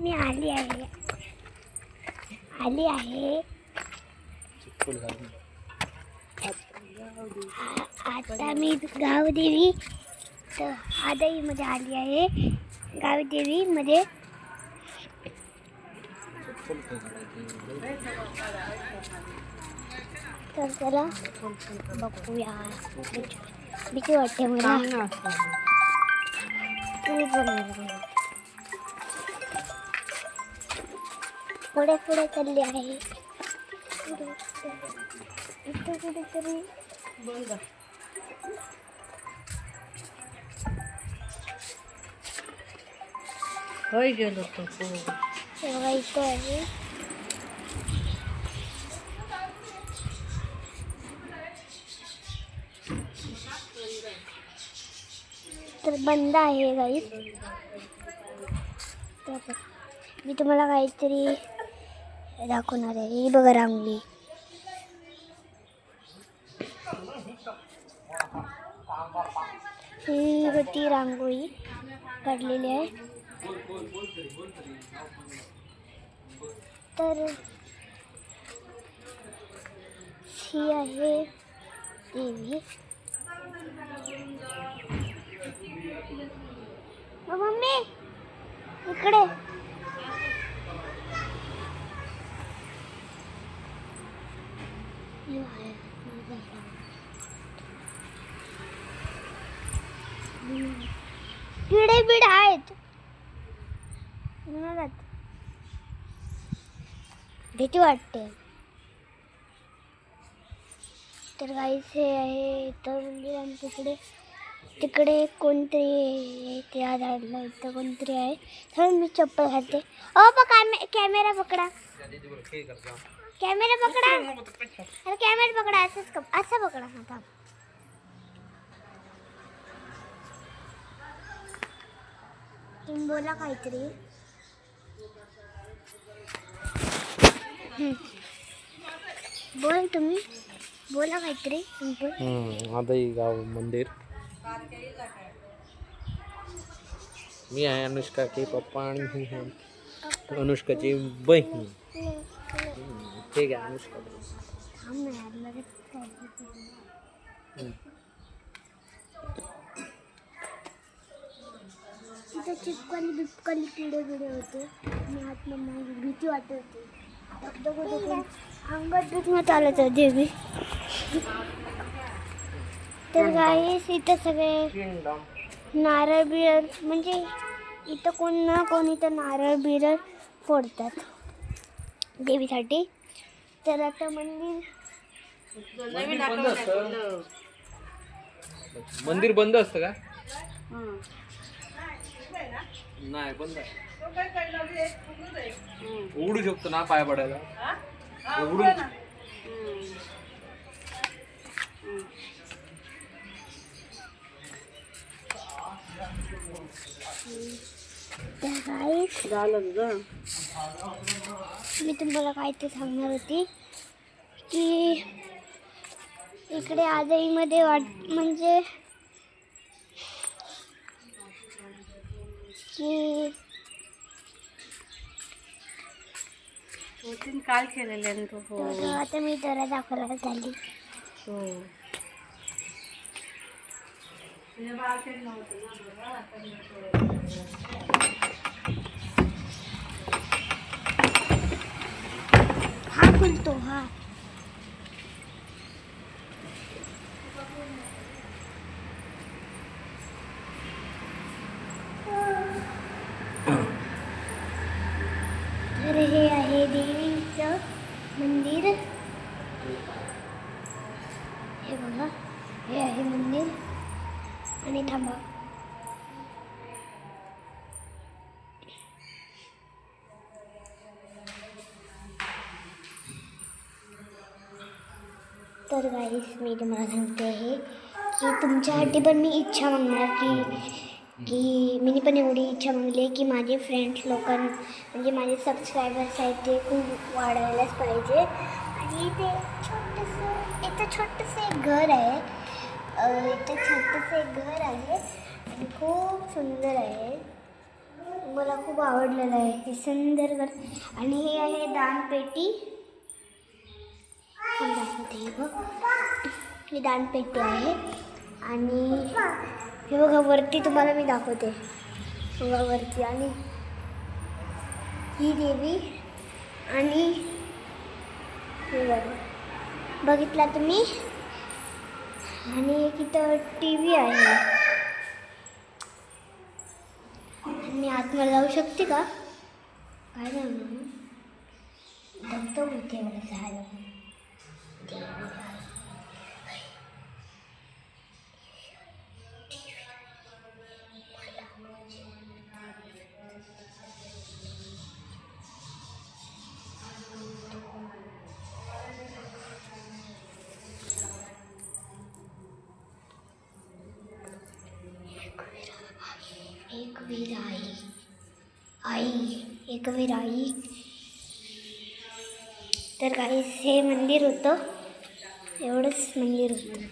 मी आली आहे आता मी गावदेवी तर आदाईमध्ये आली आहे. गावदेवीमध्ये तर चला बघूया. भीती वाटते मला. पुढे पुढे चालली आहे. इथं कुठेतरी होय गेलो तो तेव्हा इथं आहे. तर बंद आहे गाईस. तर मी तुम्हाला काहीतरी दाखवणार आहे. ही बघा रांगोळी. ही होती रांगोळी काढलेली आहे. तर ही आहे देवी. मम्मी इकडे किडे बिड आहेत. भीती वाटते. तर गाईस हे आहे तर मंदिर. आणि तिकडे कोणतरी आहे. त्या झाडला इथं कोणतरी आहे. तर मी चप्पल घालते. कॅमेरा पकडा. कॅमेरा पकडा. अरे कॅमेरा पकडा. असं पकडा. थांब. तुम्ही बोला काहीतरी. बोल तुम्ही. बोला काहीतरी. आदाई गाव मंदिर. मी आहे अनुष्काचे पप्पा आणि ही आहे अनुष्काची बहीण. ठीक आहे अनुष्का. तिथं चिपकली किडे होते. आणि आत माझी भीती वाटत होती. अंगात दुखण्यात आलं तर देवी. तर गाईस इथं सगळे नारळ बिरळ म्हणजे इथं कोण ना कोण इथं नारळ बिरळ फोडतात देवीसाठी. तर आता मंदिर बंद असतं का? नाही बंद आहे. उघडू शकतो ना पाय पडायला. उघडू मी तुम्हाला काय ते सांगणार होती की इकडे आदाईमध्ये म्हणजे की काय केलेलं तू? आता मी जरा दाखवायला चालली. हा खुलतो. हा तर हे आहे देवीचं मंदिर. हे बघा हे आहे मंदिर. आणि थांबा. तर गाईस मी तुम्हाला सांगते आहे की तुमच्यासाठी पण मी इच्छा मागणार की मी पण एवढी इच्छा मागली आहे की माझे फ्रेंड्स म्हणजे माझे सबस्क्रायबर्स आहेत ते खूप वाढवायलाच पाहिजे. आणि ते इथं छोटंसं एक घर आहे. आणि खूप सुंदर आहे. मला खूप आवडलेलं आहे हे सुंदर घर. आणि हे आहे दानपेटी. थांब दाखवते हे बघ. ही दानपेटी आहे. आणि हे बघा वरती तुम्हाला मी दाखवते. बघा वरती. आणि ही देवी. आणि हे बघा बघितला तुम्ही. आणि एक इथं टी व्ही आहे. मी आतमध्ये जाऊ शकते का? काय जाणार दगदग होते मला जायला. एक वीर आई. तर काही हे मंदिर होतं. एवढंच मंदिर होतं.